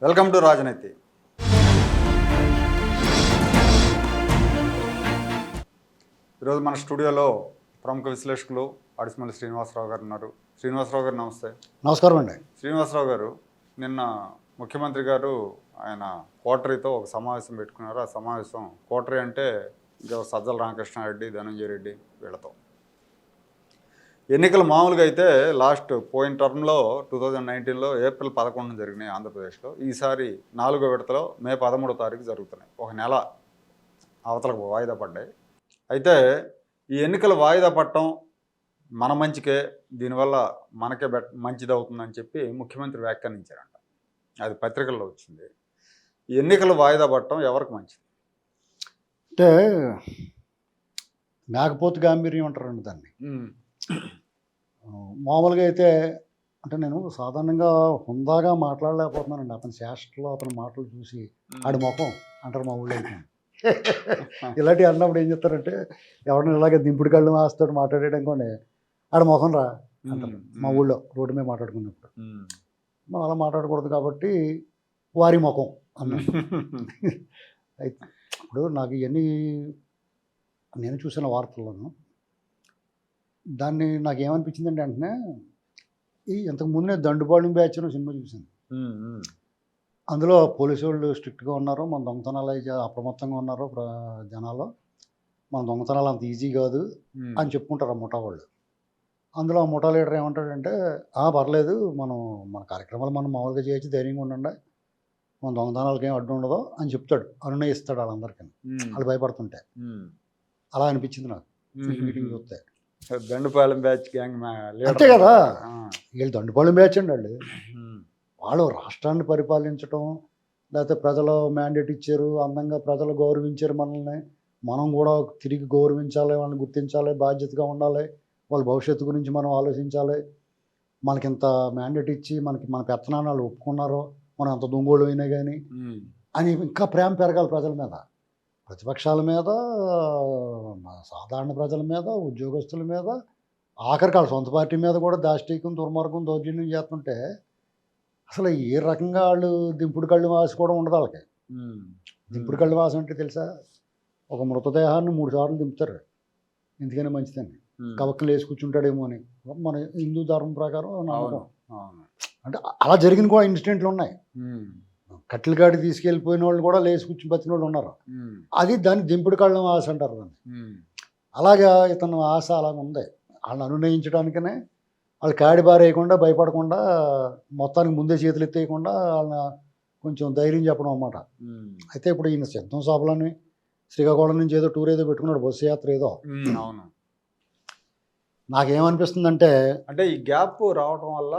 Welcome to రాజనీతి. ఈరోజు మన స్టూడియోలో ప్రముఖ విశ్లేషకులు అడిసిమల్లి శ్రీనివాసరావు గారు ఉన్నారు. శ్రీనివాసరావు గారు నమస్తే. నమస్కారం అండి. శ్రీనివాసరావు గారు, నిన్న ముఖ్యమంత్రి గారు ఆయన కోటరీతో ఒక సమావేశం పెట్టుకున్నారు. ఆ సమావేశం కోటరీ అంటే ఇంకా సజ్జల రామకృష్ణారెడ్డి, ధనంజయ రెడ్డి వీళ్ళతో. ఎన్నికలు మామూలుగా అయితే లాస్ట్ పోయిన టర్మ్లో 2019లో ఏప్రిల్ 11 జరిగినాయి ఆంధ్రప్రదేశ్లో. ఈసారి 4వ విడతలో మే 13వ తారీఖు జరుగుతున్నాయి. ఒక నెల అవతలకు వాయిదా పడ్డాయి. అయితే ఈ ఎన్నికలు వాయిదా పడటం మన మంచికే, దీనివల్ల మనకే మంచిది అవుతుందని చెప్పి ముఖ్యమంత్రి వ్యాఖ్యానించారంట. అది పత్రికల్లో వచ్చింది. ఈ ఎన్నికలు వాయిదా పడటం ఎవరికి మంచిది? అంటే మేకపోతు గాంభీర్యం అంటారండి దాన్ని. మామూలుగా అయితే అంటే నేను సాధారణంగా హుందాగా మాట్లాడలేకపోతున్నానండి. అతని చేష్టలో అతని మాటలు చూసి ఆడి ముఖం అంటారు మా ఊళ్ళో అయితే. ఇలాంటివి అన్నప్పుడు ఏం చెప్తారంటే, ఎవరిని ఇలాగే దింపుడు కళ్ళు మాస్తాడు మాట్లాడేయడం కొన్ని ఆడి ముఖం రా అంటారు మా ఊళ్ళో రోడ్డు మీద మాట్లాడుకున్నప్పుడు. మనం అలా మాట్లాడకూడదు కాబట్టి వారి ముఖం అన్నాడు. అయితే ఇప్పుడు నాకు ఇవన్నీ నేను చూసిన వార్తల్లోనూ దాన్ని నాకు ఏమనిపించిందంటే వెంటనే ఇంతకు ముందే దండుపాళెం బ్యాచ్ అని సినిమా చూశాను. అందులో పోలీసు వాళ్ళు స్ట్రిక్ట్గా ఉన్నారు, మన దొంగతనాలు అప్రమత్తంగా ఉన్నారు జనాలు, మన దొంగతనాలు అంత ఈజీ కాదు అని చెప్పుకుంటారు ఆ ముఠా వాళ్ళు. అందులో ఆ ముఠా లీడర్ ఏమంటాడంటే, పర్లేదు మన కార్యక్రమాలు మనం మామూలుగా చేయొచ్చు, ధైర్యంగా ఉండండి, మన దొంగతనాలకి ఏం అడ్డు ఉండదు అని చెప్తాడు, అనునయిస్తాడు వాళ్ళందరికీ. వాళ్ళు భయపడుతుంటే అలా అనిపించింది నాకు మీటింగ్ చూస్తే. దండుపాలెం బ్యాచ్ గ్యాంగ్ అంతే కదా, వీళ్ళు దండుపాలెం బ్యాచ్ అండి. వాళ్ళు రాష్ట్రాన్ని పరిపాలించడం, లేకపోతే ప్రజలు మ్యాండేట్ ఇచ్చారు, అందంగా ప్రజలు గౌరవించారు మనల్ని, మనం కూడా తిరిగి గౌరవించాలి, వాళ్ళని గుర్తించాలి, బాధ్యతగా ఉండాలి, వాళ్ళ భవిష్యత్తు గురించి మనం ఆలోచించాలి, మనకింత మ్యాండేట్ ఇచ్చి మన పెత్తనాన్ని వాళ్ళు ఒప్పుకున్నారో, మనం అంత దొంగోళ్ళు అయినా కానీ అని ఇంకా ప్రేమ పెరగాలి ప్రజల మీద, ప్రతిపక్షాల మీద, సాధారణ ప్రజల మీద, ఉద్యోగస్తుల మీద, ఆఖరికి వాళ్ళ సొంత పార్టీ మీద కూడా దాష్టీకం, దుర్మార్గం, దౌర్జన్యం చేస్తుంటే అసలు ఏ రకంగా వాళ్ళు దింపుడు కళ్ళు వాసి కూడా ఉండదు వాళ్ళకి. దింపుడు కళ్ళు వాసి అంటే తెలుసా, ఒక మృతదేహాన్ని 3 సార్లు దింపుతారు, ఎందుకైనా మంచిదని, కవక్కలు వేసి కూర్చుంటాడేమో అని మన హిందూ ధర్మం ప్రకారం నమ్మకం. అంటే అలా జరిగిన కూడా ఇన్సిడెంట్లు ఉన్నాయి. కట్టెల గాడి తీసుకెళ్ళిపోయిన వాళ్ళు కూడా లేచి కూర్చుని బతికిన వాళ్ళు ఉన్నారు. అది దాన్ని దింపుడు కళ్ళం ఆశ అంటారు దాన్ని. అలాగా ఇతను ఆశ అలాగ ఉంది. వాళ్ళని అనునయించడానికనే వాళ్ళు కాడి బారేయకుండా, భయపడకుండా, మొత్తానికి ముందే చేతులు ఎత్తేయకుండా వాళ్ళని కొంచెం ధైర్యం చెప్పడం అన్నమాట. అయితే ఇప్పుడు ఈయన సిద్ధం సభలని శ్రీకాకుళం నుంచి ఏదో టూర్ ఏదో పెట్టుకున్నాడు, బస్సు యాత్ర ఏదో. అవును. నాకేమనిపిస్తుందంటే, అంటే ఈ గ్యాప్ రావడం వల్ల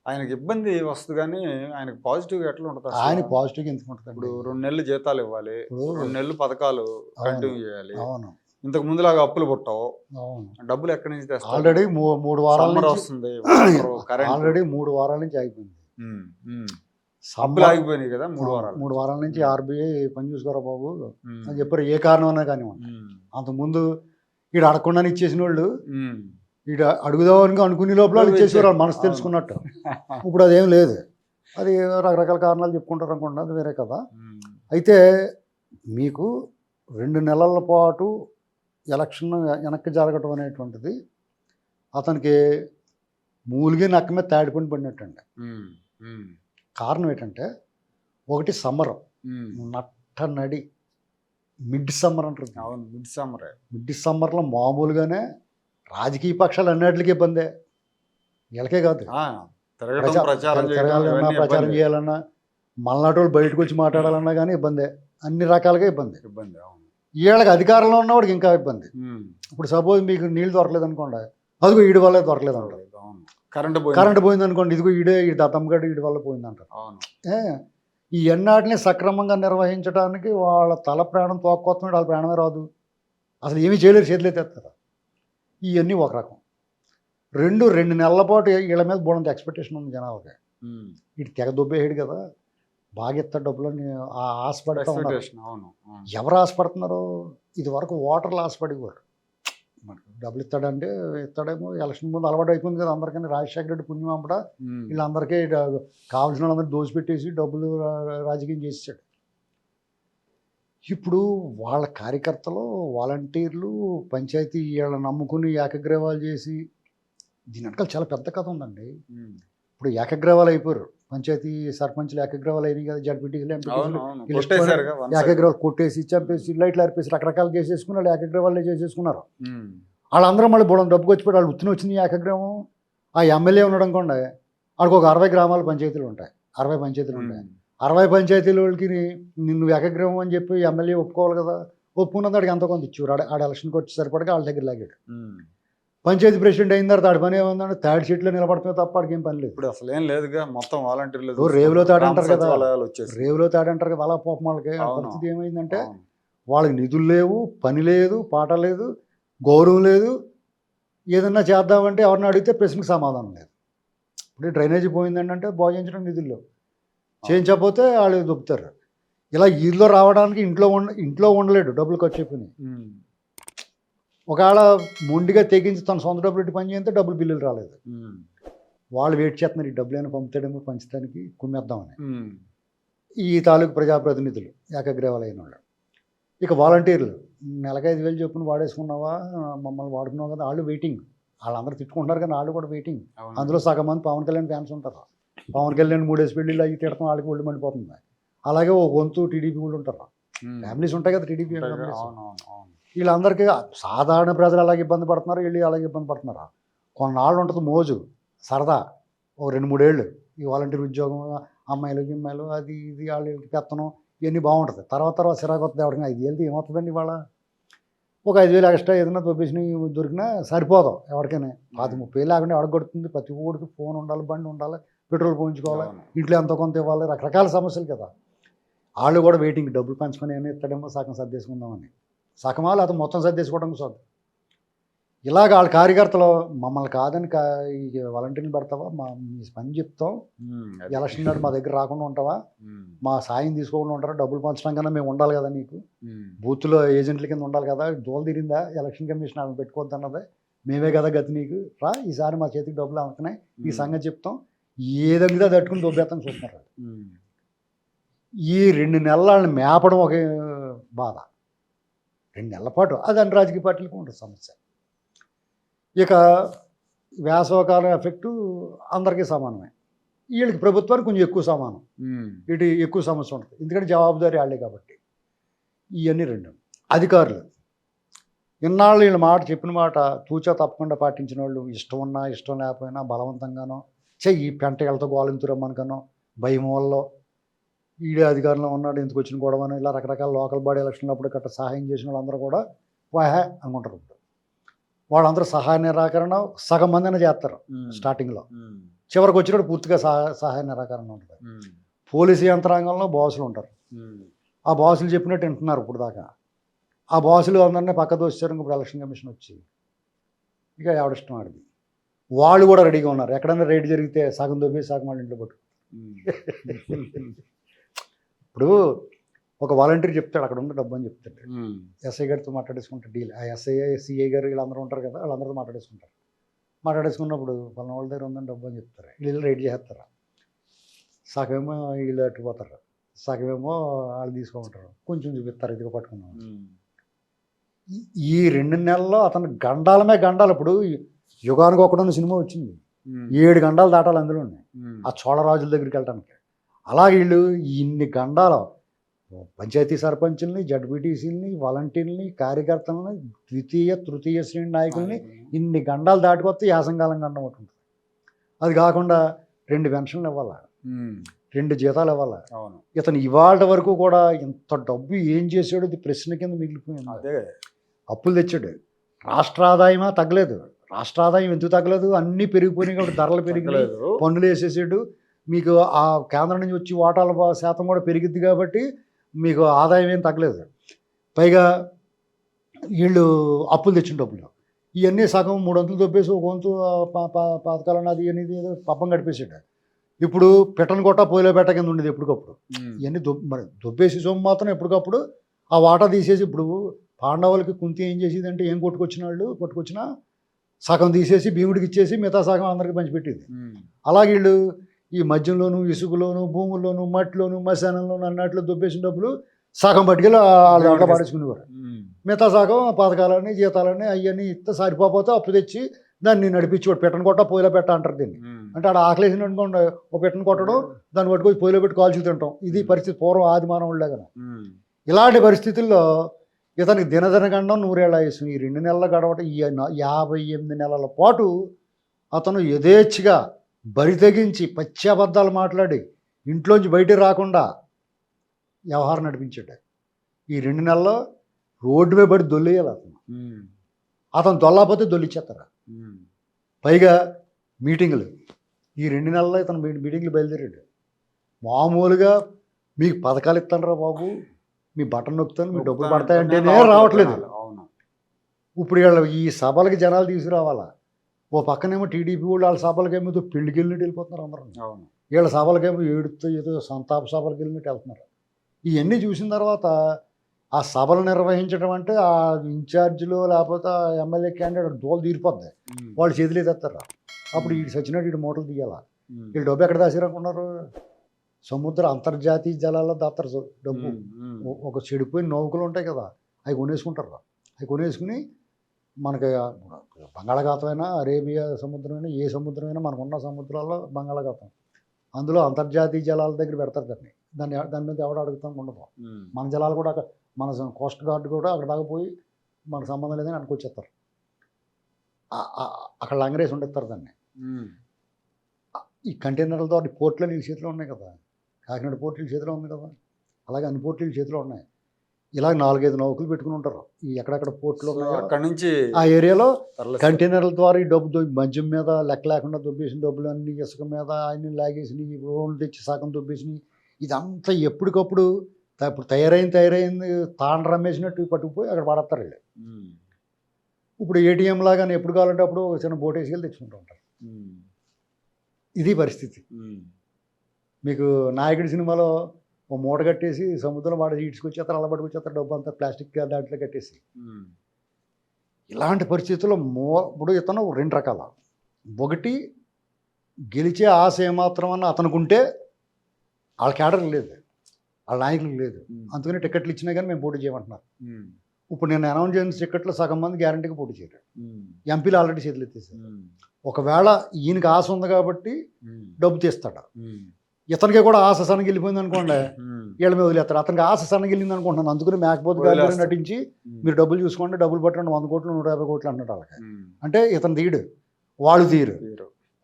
ఆయనకి ఇబ్బంది వస్తుంది, కానీ ఆయనకు పాజిటివ్గా ఎట్లా ఉంటుంది? ఆయన పాజిటివ్గా ఎందుకు ఉంటుంది? ఇప్పుడు 2 నెలలు జీతాలు ఇవ్వాలి, 2 నెలలు పథకాలు కంటిన్యూ చేయాలి. అవును. ఇంతకు ముందులాగా అప్పులు పుట్టవు. అవును. డబ్బులు ఎక్కడి నుంచి తెస్తారు? ఆల్రెడీ 3 వారాల వస్తుంది. ఆల్రెడీ 3 వారాల నుంచి ఆగిపోయింది. అప్పులు ఆగిపోయినాయి కదా 3 వారాల నుంచి. ఆర్బీఐ పని చూసుకోరా బాబు అని చెప్పారు, ఏ కారణం అన్నా కానివ్వండి. అంతకుముందు ఈడ అడగకుండానే ఇచ్చేసిన వాళ్ళు ఈడ అడుగుదామని అనుకునే లోపల వాళ్ళు ఇచ్చేసేవారు, వాళ్ళు మనసు తెలుసుకున్నట్టు. ఇప్పుడు అదేం లేదు, అది రకరకాల కారణాలు చెప్పుకుంటారు అనుకోండి, అది వేరే కదా. అయితే మీకు 2 నెలల పాటు ఎలక్షన్ వెనక్కి జరగటం అనేటువంటిది అతనికి మూలిగి నక్క మీద తాడిపండి పడినట్టండి. కారణం ఏంటంటే, ఒకటి సమ్మర్, నడి మిడ్ సమ్మర్ అంటారు. అవును, మిడ్ సమ్మర్లో మామూలుగానే రాజకీయ పక్షాలు అన్నిటికీ ఇబ్బందే, వీళ్ళకే కాదు, తిరగాలన్నా ప్రచారం చేయాలన్నా, మళ్ళాటి వాళ్ళు బయటకు వచ్చి మాట్లాడాలన్నా కానీ ఇబ్బందే, అన్ని రకాలుగా ఇబ్బంది. వీళ్ళకి అధికారంలో ఉన్నవాడికి ఇంకా ఇబ్బంది. ఇప్పుడు సపోజ్ మీకు నీళ్ళు దొరకలేదు అనుకోండి, అదిగో ఈడి వల్లే దొరకలేదు అంటారు. కరెంట్ పోయింది అనుకోండి, ఇదిగో ఈ దత్తమ్మగడ్డ ఈడి వల్ల పోయింది అంటారు. ఈ ఎన్నాటిని సక్రమంగా నిర్వహించడానికి వాళ్ళ తల ప్రాణం తోక్కొస్తున్నాడు, వాళ్ళ ప్రాణమే రాదు, అసలు ఏమీ చేయలేరు, చేతులు ఎత్తేస్తారు. ఇవన్నీ ఒక రకం. 2 నెలల పాటు వీళ్ళ మీద బోనంత ఎక్స్పెక్టేషన్ ఉంది జనాలకి. ఇటు తెగ దొబ్బేసాడు కదా, బాగా ఎత్తాడు డబ్బులని ఆశపడతా ఉన్నారు. ఎవరు ఆశపడుతున్నారు? ఇది వరకు ఓటర్లు ఆశపడేవారు, మనకు డబ్బులు ఇస్తాడంటే ఇస్తాడేమో, ఎలక్షన్ ముందు అలవాటు అయిపోయింది కదా అందరికీ, రాజశేఖర రెడ్డి పుణ్యం అమ్మట వీళ్ళందరికీ కావాల్సిన వాళ్ళందరూ దోచిపెట్టేసి డబ్బులు రాజకీయం చేసాడు. ఇప్పుడు వాళ్ళ కార్యకర్తలు, వాలంటీర్లు, పంచాయతీ వీళ్ళని నమ్ముకుని ఏకగ్రీవాలు చేసి, దీని వెనకాల చాలా పెద్ద కథ ఉందండి. ఇప్పుడు ఏకగ్రీవాలు అయిపోయారు, పంచాయతీ సర్పంచ్లు ఏకగ్రీవాలు అయినాయి కదా, జడ్పీటీలు ఏకగ్రీవాలు కొట్టేసి చంపేసి లైట్లు ఆర్పేసి రకరకాలు చేసేసుకుని వాళ్ళు ఏకగ్రీవాలే చేసేసుకున్నారు. వాళ్ళందరూ మళ్ళీ బుడం డబ్బుకి వచ్చిపోయి వాళ్ళు ఉత్తిని వచ్చింది ఏకగ్రీవం. ఆ ఎమ్మెల్యే ఉన్నాడు అనుకోండి, వాళ్ళకి ఒక 60 గ్రామాల పంచాయతీలు ఉంటాయి, 60 పంచాయతీలు ఉంటాయి. 60 పంచాయతీల వాళ్ళకి నిన్ను ఏకగ్రీవం అని చెప్పి ఎమ్మెల్యే ఒప్పుకోవాలి కదా, ఒప్పుకున్నదాడికి ఎంతో కొంత ఇచ్చారు. ఆడ ఎలక్షన్కి వచ్చి సరిపడగా వాళ్ళ దగ్గర లాగాడు. పంచాయతీ ప్రెసిడెంట్ అయిన తర్వాత ఆడి పని ఏముందంటే తాడి చెట్లు నిలబడుతున్నా తప్ప ఆడికి ఏం పని లేదు. ఇప్పుడు అసలు ఏం లేదుగా, మొత్తం వాలంటీర్లు రేవులో తాడు అంటారు కదా, రేవులో తాడు అంటారు కదా, అలా పోపం వాళ్ళకి. పరిస్థితి ఏమైందంటే వాళ్ళకి నిధులు లేవు, పని లేదు, పాట లేదు, గౌరవం లేదు. ఏదన్నా చేద్దామంటే ఎవరిని అడిగితే ప్రశ్నకు సమాధానం లేదు. ఇప్పుడు డ్రైనేజీ పోయిందంటే బాగు చేయించడం నిధులు లేవు, చేయించకపోతే వాళ్ళు దొబ్బుతారు. ఇలా ఈలో రావడానికి ఇంట్లో ఉండలేడు, డబ్బులు ఖర్చు అయిపోయినాయి. ఒకవేళ మొండిగా తెగించి తన సొంత డబ్బులు పెట్టి పని చేస్తే డబ్బులు బిల్లులు రాలేదు. వాళ్ళు వెయిట్ చేస్తున్నారు, ఈ డబ్బులు అయినా పంపుతాడేమో పంచడానికి, కుమ్మేద్దామని. ఈ తాలూకు ప్రజాప్రతినిధులు ఏకగ్రీవాలు అయిన వాళ్ళు. ఇక వాలంటీర్లు నెలకు 5,000 చొప్పున వాడేసుకున్నావా, మమ్మల్ని వాడుకున్నావు కదా, వాళ్ళు వెయిటింగ్. వాళ్ళందరూ తిట్టుకుంటున్నారు కానీ వాళ్ళు కూడా వెయిటింగ్. అందులో సగం మంది పవన్ కళ్యాణ్ ఫ్యాన్స్ ఉంటారు. పవన్ కళ్యాణ్ 3 పెళ్ళిళ్ళు అవి తిడతాం, వాళ్ళకి ఒళ్ళు మండిపోతుంది. అలాగే ఓ వంతు టీడీపీ వాళ్ళు ఉంటారు, ఫ్యామిలీస్ ఉంటాయి కదా టీడీపీ ఫ్యామిలీస్. వీళ్ళందరికీ సాధారణ ప్రజలు అలాగే ఇబ్బంది పడుతున్నారు, వీళ్ళు అలాగే ఇబ్బంది పడుతున్నారు. కొన్నాళ్ళు ఉంటుంది మోజు, సరదా, ఓ 2-3 ఏళ్ళు ఈ వాలంటీర్ ఉద్యోగం, అమ్మాయిలు గిమ్మాయిలు, అది ఇది వాళ్ళకి పెత్తనం, ఇవన్నీ బాగుంటుంది. తర్వాత సిరాకు వస్తుంది. ఎవరికైనా 5 ఏళ్ళకి ఏమవుతుందండి ఇవాళ? ఒక 5,000 ఎక్స్ట్రా ఏదైనా దొబ్బేసినవి దొరికినా సరిపోదాం ఎవరికైనా. 30 లేకుండా ఎవడగొడుతుంది? ప్రతి ఊరికి ఫోన్ ఉండాలి, బండి ఉండాలి, పెట్రోల్ పోయించుకోవాలి, ఇంట్లో ఎంతో కొంత ఇవ్వాలి, రకరకాల సమస్యలు కదా. వాళ్ళు కూడా వెయిటింగ్, డబ్బులు పంచుకొని ఏమైనా ఇస్తాడేమో సగం సర్దేసుకుందామని. సగమా లేకపోతే మొత్తం సర్దేసుకోవడం సొద్దు. ఇలాగ వాళ్ళ కార్యకర్తలు మమ్మల్ని కాదని ఈ వాలంటీర్లు పెడతావా, మీ పని చెప్తాం, ఎలక్షన్ నాడు మా దగ్గర రాకుండా ఉంటావా, మా సాయం తీసుకోకుండా ఉంటారా, డబ్బులు పంచడం కన్నా మేము ఉండాలి కదా, నీకు బూత్లో ఏజెంట్ల కింద ఉండాలి కదా, దోలు తీరిందా ఎలక్షన్ కమిషన్ వాళ్ళని పెట్టుకోవద్దు అన్నదే, మేమే కదా గతి నీకు, రా ఈసారి మా చేతికి డబ్బులు అందుతున్నాయి, ఈ సంగతి చెప్తాం, ఏదంగా తట్టుకుని దొబ్బేస్తాం చూస్తున్నారు. ఈ 2 నెలల వాళ్ళని మేపడం ఒక బాధ, 2 నెలల పాటు. అది అన్ని రాజకీయ పార్టీలకు ఉంటుంది సమస్య. ఇక వేసవకాలం ఎఫెక్టు అందరికీ సమానమే, వీళ్ళకి ప్రభుత్వానికి కొంచెం ఎక్కువ సమానం, ఇటు ఎక్కువ సమస్య ఉంటుంది, ఎందుకంటే జవాబుదారీ వాళ్ళే కాబట్టి. ఇవన్నీ 2 అధికారులు ఇన్నాళ్ళు వీళ్ళ మాట చెప్పిన మాట తూచా తప్పకుండా పాటించిన వాళ్ళు, ఇష్టం ఉన్నా ఇష్టం లేకపోయినా బలవంతంగానో ఈ పెంట వెళ్తా గోలింతురమ్మనికనో భయం వల్ల ఈడే అధికారంలో ఉన్నాడు ఎందుకు వచ్చిన గొడవను, ఇలా రకరకాల లోకల్ బాడీ ఎలక్షన్లు అప్పుడు గట్రా సహాయం చేసిన వాళ్ళందరూ కూడా వాహే అనుకుంటారు. వాళ్ళందరూ సహాయ నిరాకరణ సగం మందినే చేస్తారు స్టార్టింగ్లో, చివరికి వచ్చినప్పుడు పూర్తిగా సహాయ నిరాకరణ ఉంటుంది. పోలీసు యంత్రాంగంలో బాసులు ఉంటారు, ఆ బాసులు చెప్పినట్టు వింటున్నారు ఇప్పుడు దాకా. ఆ బాసులు అందరినీ పక్క దోస్తారు. ఇప్పుడు ఎలక్షన్ కమిషన్ వచ్చి ఇక ఎవడిష్టం ఆడిది, వాళ్ళు కూడా రెడీగా ఉన్నారు. ఎక్కడైనా రేటు జరిగితే సగం దొబ్బేసి సగం వాళ్ళ ఇంట్లో పట్టు. ఇప్పుడు ఒక వాలంటీర్ చెప్తాడు అక్కడ ఉన్న డబ్బు అని చెప్తాడు, ఎస్ఐ గారితో మాట్లాడేసుకుంటారు డీల్. ఆ ఎస్ఐ సిఐ గారు వీళ్ళందరూ ఉంటారు కదా, వాళ్ళందరితో మాట్లాడేసుకున్నప్పుడు పలానా వాళ్ళ దగ్గర ఉందని డబ్బు అని చెప్తారు. వీళ్ళు రేట్ చేస్తారు, సగమేమో వీళ్ళు అట్టుపోతారు, సగమేమో వాళ్ళు తీసుకుంటారు, కొంచెం చూపిస్తారు ఇదిగో పట్టుకున్నాం. ఈ 2 నెలల్లో అతను గండాలమే గండాలు. ఇప్పుడు యుగానికి ఒకటన్న సినిమా వచ్చింది, 7 గండాలు దాటాలి అందులో ఆ చోళరాజుల దగ్గరికి వెళ్ళడానికి. అలాగే వీళ్ళు ఇన్ని గండాలు పంచాయతీ సర్పంచుల్ని, జడ్పీటీసీలని, వాలంటీర్లని, కార్యకర్తలని, ద్వితీయ తృతీయ శ్రేణి నాయకుల్ని ఇన్ని గండాలు దాటికొస్తే యాసంకాలం గండం ఒకటి ఉంటుంది. అది కాకుండా 2 పెన్షన్లు ఇవ్వాలా, 2 జీతాలు ఇవ్వాలా. ఇతను ఇవాళ వరకు కూడా ఇంత డబ్బు ఏం చేశాడు ఇది ప్రశ్న కింద మిగిలిపోయింది. అదే అప్పులు తెచ్చాడు, రాష్ట్ర ఆదాయమా తగ్గలేదు. రాష్ట్ర ఆదాయం ఎందుకు తగ్గలేదు? అన్నీ పెరిగిపోయినాయి కాబట్టి, ధరలు పెరిగినాయి, పన్నులు వేసేసాడు. మీకు ఆ కేంద్రం నుంచి వచ్చి ఓటాల శాతం కూడా పెరిగిద్ది కాబట్టి మీకు ఆదాయం ఏం తగ్గలేదు. పైగా వీళ్ళు అప్పులు తెచ్చిన డబ్బులు ఇవన్నీ సగం 3 వంతులు దొబ్బేసి ఒక వంతు పథకాలను అది అనేది ఏదో పప్పం గడిపేసాడు. ఇప్పుడు పెట్టను కొట్ట పోయిలో పెట్ట కింద ఉండేది ఎప్పటికప్పుడు. ఇవన్నీ మరి దొబ్బేసి సొమ్ము మాత్రం ఎప్పటికప్పుడు ఆ వాటా తీసేసి ఇప్పుడు పాండవులకి కుంతి ఏం చేసేదంటే ఏం పట్టుకొచ్చినా సగం తీసేసి భీముడికి ఇచ్చేసి మిగతా సగం అందరికి పంచిపెట్టేది. అలాగే వీళ్ళు ఈ మద్యంలోను, ఇసుకలోను, భూముల్లోను, మట్టిలోను, మశానంలోను అన్నట్లు దొబ్బేసిన డబ్బులు సగం పట్టుకెళ్ళి వాళ్ళ దాంట్లో పాడేసుకునేవారు. మిగతా సగం పథకాలని, జీతాలని అవన్నీ ఇస్తే సరిపోతే అప్పు తెచ్చి దాన్ని నడిపించేవాడు. పెట్టను కొట్ట పొయ్యిలో పెట్ట అంటారు దీన్ని. అంటే ఆడ ఆకలేసిన అనుకోండి ఒక పెట్టను కొట్టడం, దాన్ని పట్టుకొని పొయ్యిలో పెట్టి కాల్చి తింటాం. ఇది పరిస్థితి పూర్వం ఆది మానవుడిలాగా. ఇలాంటి పరిస్థితుల్లో ఇతనికి దినదినగండం 100 ఏళ్ల ఆయుసు. ఈ 2 నెలలు గడవటం, ఈ 58 నెలల పాటు అతను యథేచ్ఛగా బరి తెగించి పచ్చి అబద్ధాలు మాట్లాడి ఇంట్లోంచి బయటికి రాకుండా వ్యవహారం నడిపించాడు. ఈ 2 నెలల్లో రోడ్డు మీద పడి దొల్లేయాలి అతను దొల్లకపోతే దొల్లిచ్చేస్తారు. పైగా మీటింగులు, ఈ 2 నెలల్లో ఇతను మీటింగ్లు బయలుదేరాడు. మామూలుగా మీకు పథకాలు ఇస్తానరా బాబు, మీ బటన్ నొక్కుతాను, మీ డబ్బులు పడతాయంటేనే రావట్లేదు. ఇప్పుడు వీళ్ళు ఈ సభలకి జనాలు తీసుకురావాలా. ఓ పక్కనేమో టీడీపీ వాళ్ళు వాళ్ళ సభలకి ఏమో పెళ్లికి వెళ్ళినట్టు వెళ్ళిపోతున్నారు అందరూ. వీళ్ళ సభలకేమో ఏడుతో ఏదో సంతాప సభలకు వెళ్ళినట్టు వెళ్తున్నారు. ఇవన్నీ చూసిన తర్వాత ఆ సభలు నిర్వహించడం అంటే ఆ ఇన్ఛార్జీలు లేకపోతే ఎమ్మెల్యే క్యాండిడేట్ దోలు తీరిపోద్ది. వాళ్ళు చేతులు ఎత్తారు. అప్పుడు ఈ సచ్చినట్టు వీడు మూటలు తీయాలా. వీళ్ళు డబ్బు ఎక్కడ దాచిరనుకున్నారు? సముద్ర అంతర్జాతీయ జలాల్లో దాస్తారు డబ్బు. ఒక చెడిపోయిన నౌకలు ఉంటాయి కదా, అవి కొనేసుకుంటారు. అవి కొనేసుకుని మనకి బంగాళాఖాతమైనా, అరేబియా సముద్రమైనా, ఏ సముద్రమైనా మనకున్న సముద్రాల్లో బంగాళాఖాతం, అందులో అంతర్జాతీయ జలాల దగ్గర పెడతారు దాని మీద ఎవడు అడుగుతాం ఉండదు. మన జలాలు కూడా అక్కడ, మన కోస్ట్ గార్డ్ కూడా అక్కడ దాకపోయి మనకు సంబంధం లేదని అనుకొచ్చేస్తారు. అక్కడ లంగరేసి ఉండేస్తారు దాన్ని. ఈ కంటైనర్లతో పోర్ట్లు వీళ్ళ చేతిలో ఉన్నాయి కదా, కాకినాడ పోర్ట్ వీళ్ళ చేతిలో ఉంది కదా, అలాగే అన్ని పోర్ట్లు వీళ్ళ చేతిలో ఉన్నాయి. ఇలా 4-5 నౌకలు పెట్టుకుని ఉంటారు ఈ ఎక్కడెక్కడ పోర్టులో అక్కడ నుంచి ఆ ఏరియాలో. కంటైనర్ల ద్వారా ఈ డబ్బు మద్యం మీద లెక్క లేకుండా దొబ్బేసిన డబ్బులు అన్ని, ఇసుక మీద అన్ని లాగేసినవి, రోడ్లు తెచ్చి సగం దొబ్బేసినవి. ఇదంతా ఎప్పటికప్పుడు ఇప్పుడు తయారైంది తాండ్ర రమ్మేసినట్టు పట్టుకుపోయి అక్కడ పడతారు వీళ్ళు. ఇప్పుడు ఏటీఎం లాగా ఎప్పుడు కావాలంటే అప్పుడు చిన్న బోట్ వేసుకెళ్ళి తెచ్చుకుంటూ ఉంటారు. ఇది పరిస్థితి. మీకు నాయకుడి సినిమాలో ఓ మూట కట్టేసి సముద్రం వాడు ఈడ్చుకొచ్చేస్తారు, అలా పట్టుకొచ్చేస్తారు డబ్బు అంతా ప్లాస్టిక్ దాంట్లో కట్టేసి. ఇలాంటి పరిస్థితుల్లో ఇప్పుడు ఇతను 2 రకాల. ఒకటి, గెలిచే ఆశ ఏమాత్రం అన్న అతనికి ఉంటే వాళ్ళ క్యాడర్ లేదు, వాళ్ళ నాయకులకు లేదు, అందుకని టికెట్లు ఇచ్చినా కానీ మేము పోటీ చేయమంటున్నారు. ఇప్పుడు నేను అనౌన్స్ చేసిన టికెట్లో సగం మంది గ్యారంటీగా పోటీ చేయరు. ఎంపీలు ఆల్రెడీ చేతులు ఎత్తేసారు. ఒకవేళ ఈయనకి ఆశ ఉంది కాబట్టి డబ్బు తీస్తాడు. ఇతనికి కూడా ఆశ సన్నగిల్లిపోయింది అనుకోండి, వీళ్ళ మీద వదిలేస్తారు. అతనికి ఆశ సన్నగిల్లింది అనుకుంటున్నాను, అందుకని మేకపోతు గాలి నటించి మీరు డబ్బులు చూసుకోండి, డబ్బులు పట్టండి, 100 కోట్లు 150 కోట్లు అన్నట్టు వాళ్ళకి. అంటే ఇతను తీయడు, వాళ్ళు తీయరు.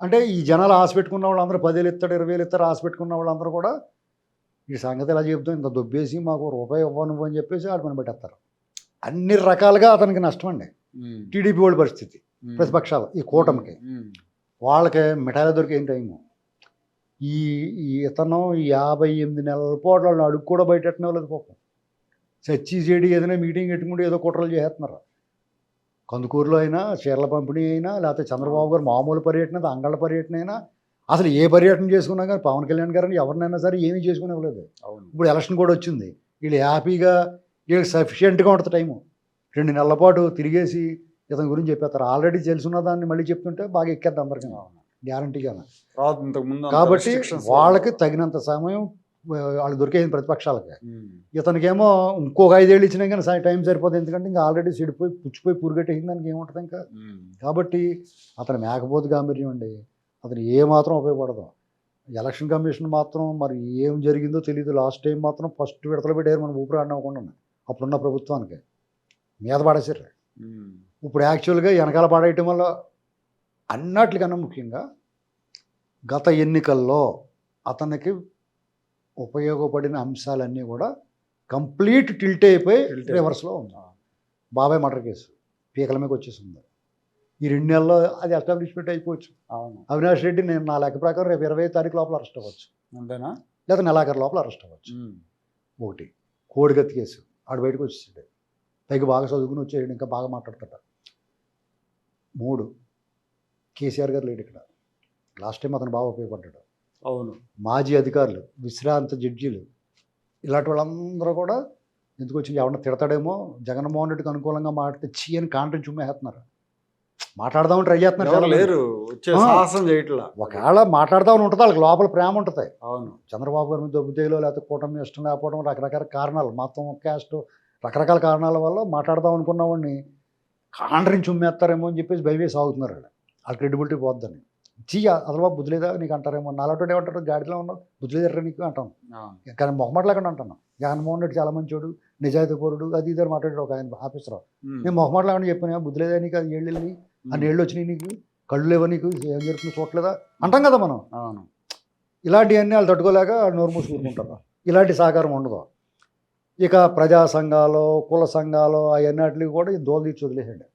అంటే ఈ జనాలు ఆశ పెట్టుకున్న వాళ్ళందరూ 10,000 ఇస్తాడు, 20,000 ఇస్తారు. ఆశ పెట్టుకున్న వాళ్ళందరూ కూడా ఈ సంగతి ఎలా చెబుతాం, ఇంత దొబ్బేసి మాకు రూపాయి ఇవ్వను అని చెప్పేసి ఆడ పని పెట్టేస్తారు. అన్ని రకాలుగా అతనికి నష్టం అండి. టీడీపీ వాళ్ళ పరిస్థితి, ప్రతిపక్షాలు ఈ కూటమికి వాళ్ళకి మిఠాయిలు దొరికే టైము. ఈ ఇతను 58 నెలల పాటు వాళ్ళని అడుగు కూడా బయటెట్టనే లేదు పాపం. చచ్చి చెడి ఏదైనా మీటింగ్ పెట్టుకుంటే ఏదో కుట్రలు చేస్తున్నారు. కందుకూరులో అయినా, చీరల పంపిణీ అయినా, లేకపోతే చంద్రబాబు గారు మామూలు పర్యటన, అంగళ్ళ పర్యటన అయినా, అసలు ఏ పర్యటన చేసుకున్నా కానీ పవన్ కళ్యాణ్ గారిని ఎవరినైనా సరే ఏమీ చేసుకునేవ్వలేదు. ఇప్పుడు ఎలక్షన్ కూడా వచ్చింది, వీళ్ళు హ్యాపీగా, వీళ్ళకి సఫిషియెంట్గా ఉంటుంది టైము. 2 నెలల పాటు తిరిగేసి ఇతని గురించి చెప్పేస్తారు. ఆల్రెడీ తెలుసున్న దాన్ని మళ్ళీ చెప్తుంటే బాగా ఎక్కేద్దాం అందరికీ గ్యారంటీగా. కాబట్టి వాళ్ళకి తగినంత సమయం వాళ్ళు దొరికేది ప్రతిపక్షాలకి. ఇతనికేమో ఇంకొక 5 ఏళ్ళు ఇచ్చినా కానీ టైం సరిపోతుంది, ఎందుకంటే ఇంకా ఆల్రెడీ చెడిపోయి పుచ్చిపోయి పురుగట్టేసిన దానికి ఏముంటుంది ఇంకా. కాబట్టి అతను మేకపోతు గాంభీర్యం అండి, అతను ఏమాత్రం ఉపయోగపడదు. ఎలక్షన్ కమిషన్ మాత్రం మరి ఏం జరిగిందో తెలియదు. లాస్ట్ టైం మాత్రం ఫస్ట్ విడతలు పెట్టారు మనం ఊపిరి ఆడనివ్వకుండా అప్పుడున్న ప్రభుత్వానికి మీద పడేసారు. ఇప్పుడు యాక్చువల్గా వెనకాల పడేయటం వల్ల అన్నట్లుకన్నా ముఖ్యంగా గత ఎన్నికల్లో అతనికి ఉపయోగపడిన అంశాలన్నీ కూడా కంప్లీట్ టిల్ట్ అయిపోయి రివర్స్లో ఉంది. బాబాయ్ మర్డర్ కేసు పీకల మీదకి వచ్చేసింది. ఈ 2 నెలల్లో అది ఎస్టాబ్లిష్మెంట్ అయిపోవచ్చు. అవినాష్ రెడ్డి నేను నా లెక్క ప్రకారం రేపు 20వ తారీఖు లోపల అరెస్ట్ అవ్వచ్చు, అంతేనా, లేదా నెలాఖరు లోపల అరెస్ట్ అవ్వచ్చు. ఒకటి కోడిగత్తి కేసు, ఆడు బయటకు వచ్చేసాడు, పైకి బాగా చదువుకుని వచ్చేసాడు, ఇంకా బాగా మాట్లాడతాడు. 3 కేసీఆర్ గారు లేడు ఇక్కడ, లాస్ట్ టైం అతను బాగా ఉపయోగపడ్డాడు. అవును, మాజీ అధికారులు, విశ్రాంత జడ్జీలు, ఇలాంటి వాళ్ళందరూ కూడా ఎందుకు వచ్చి ఎవరన్నా తిడతాడేమో, జగన్మోహన్ రెడ్డికి అనుకూలంగా మాట్లాడితే చీ అని కాంట్రం చుమ్మేస్తున్నారు. మాట్లాడదామని ట్రై చేస్తున్నారు ఎవరు చాలా మంది. లేరు వచ్చే సాహసం చేయట్లా. ఒకవేళ మాట్లాడదామని ఉంటుంది, వాళ్ళకి లోపల ప్రేమ ఉంటుంది. అవును. చంద్రబాబు గారి మీద దొబ్బుతేలో లేకపోతే కూటమి ఇష్టం లేకపోవడం రకరకాల కారణాలు, మొత్తం క్యాస్ట్ రకరకాల కారణాల వల్ల మాట్లాడదాం అనుకున్న వాడిని కాండ్రించి ఉమ్మేస్తారేమో అని చెప్పేసి భయవేసి ఆగుతున్నారు వాళ్ళు. వాళ్ళ క్రెడిబిలిటీ పోద్దని. చీ అసలు బాబు బుద్ధి లేదా నీకు అంటారేమో, నాలాంటి ఏమంటారు గాడిలో ఉన్నావు బుద్ధి లేదర్రా నీకు అంటాను. అవును. కానీ మొహమాటలేకుండా అంటున్నాను. జగన్మోహన్ రెడ్డి చాలా మంచోడు, నిజాయితీ పరుడు, అది ఇద్దరు మాట్లాడాడు ఒక ఆయన ఆఫీసర్. నేను మొహమాటలేకుండా చెప్పాను బుద్ధి లేదా నీకు, అది ఏళ్ళు వెళ్ళి ఆ నీళ్ళు వచ్చినాయి నీకు, కళ్ళు లేవా నీకు, ఏం జరుగుతుంది చూడలేదా అంటాం కదా మనం. అవును. ఇలాంటివన్నీ వాళ్ళు తట్టుకోలేక నోరు మూసుకుంటారు. ఇలాంటి సహకారం ఉండదు. ఇక ప్రజా సంఘాలు, కుల సంఘాలు అవన్నిటికి కూడా ఈ దోలు తీర్చి వదిలేసాడు.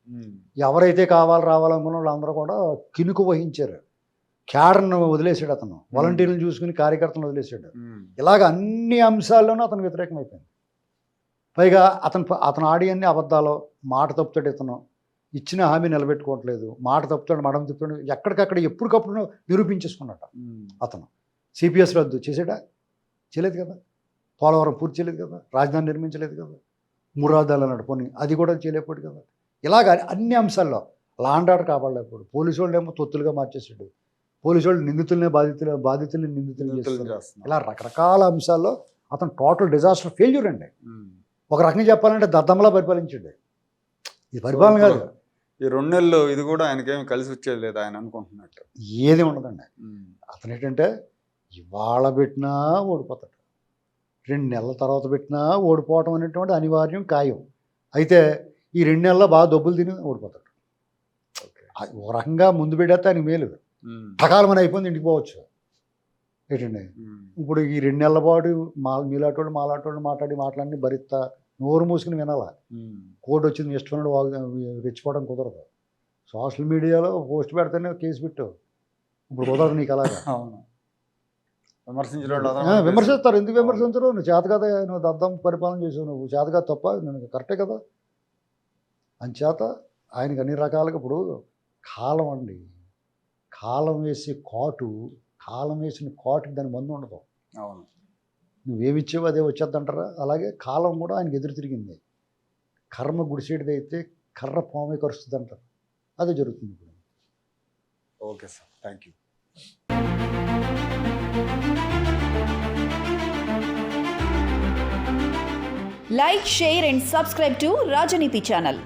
ఎవరైతే రావాలనుకున్న వాళ్ళందరూ కూడా కినుకు వహించారు. క్యాడర్ను వదిలేసాడు అతను, వాలంటీర్లను చూసుకుని కార్యకర్తలను వదిలేసాడు. ఇలాగ అన్ని అంశాల్లోనూ అతను వ్యతిరేకమైపోయింది. పైగా అతను ఆడియన్ని అబద్ధాలు, మాట తప్పుతాడు, ఇతను ఇచ్చిన హామీ నిలబెట్టుకోవట్లేదు, మాట తప్పుతాడు, మడం తిప్పుతాడు, ఎక్కడికక్కడ ఎప్పటికప్పుడు నిరూపించేసుకున్నట్ట. అతను సిపిఎస్ రద్దు చేసాడా? చేయలేదు కదా. పోలవరం పూర్తి చేయలేదు కదా. రాజధాని నిర్మించలేదు కదా. 3 రాజధానులు అన్నాడు, పోనీ అది కూడా చేయలేకపోయాడు కదా. ఇలాగ అన్ని అంశాల్లో లా అండ్ ఆర్డర్ కాపాడలేకపోయాడు. పోలీసు వాళ్ళు ఏమో తొత్తులుగా మార్చేసాడు. పోలీసు వాళ్ళు నిందితుల్ని బాధితుల్ని నిందితులు చేస్తున్నారు. ఇలా రకరకాల అంశాల్లో అతను టోటల్ డిజాస్టర్ ఫెయిల్యూర్ అండి. ఒక రకంగా చెప్పాలంటే దద్దమ్మలా పరిపాలించాడు. ఇది పరిపాలన కాదు. ఈ 2 నెలలు ఇది కూడా ఆయనకేమి కలిసి వచ్చేది లేదు ఆయన అనుకుంటున్నట్టు. ఏది ఉండదండి. అతను ఏంటంటే ఇవాళ పెట్టినా ఓడిపోతాడు, 2 నెలల తర్వాత పెట్టినా ఓడిపోవటం అనేటువంటి అనివార్యం, ఖాయం. అయితే ఈ 2 నెలల్లో బాగా దెబ్బలు తిని ఓడిపోతాడు. ఒక రకంగా ముందు పెడితే ఆయనకి మేలు, సకాలమని అయిపోయింది, ఇంటికి పోవచ్చు. ఏంటండి ఇప్పుడు ఈ 2 నెలల పాటు మీలాటోళ్ళు మాలాటోళ్ళు మాట్లాడి భరిస్తా నోరు మూసుకుని వినాలా. కోర్టు వచ్చింది ఇష్టమైన రెచ్చిపోవడం కుదరదు. సోషల్ మీడియాలో పోస్ట్ పెడితేనే కేసు పెట్టావు, ఇప్పుడు కుదరదు నీకు అలాగా. విమర్శిస్తారు. ఎందుకు విమర్శించరు? నువ్వు చేత కదా, నువ్వు దద్దం పరిపాలన చేసావు, నువ్వు చేత కదా, తప్ప నువ్వు కరెక్టే కదా. అంచేత ఆయనకి అన్ని రకాలుగా ఇప్పుడు కాలం అండి, కాలం వేసే కాటు, కాలం వేసిన కాటుకి దాని మందు ఉండదు. అవును. నువ్వేమిచ్చావు అదే వచ్చేద్దంటారా? అలాగే కాలం కూడా ఆయనకి ఎదురు తిరిగింది. కర్మ గుడిసేటిది అయితే కర్ర పామే కరుస్తుంది అంటారు, అదే జరుగుతుంది ఇప్పుడు. Okay sir, thank you. Like, share and subscribe to Rajaniti channel.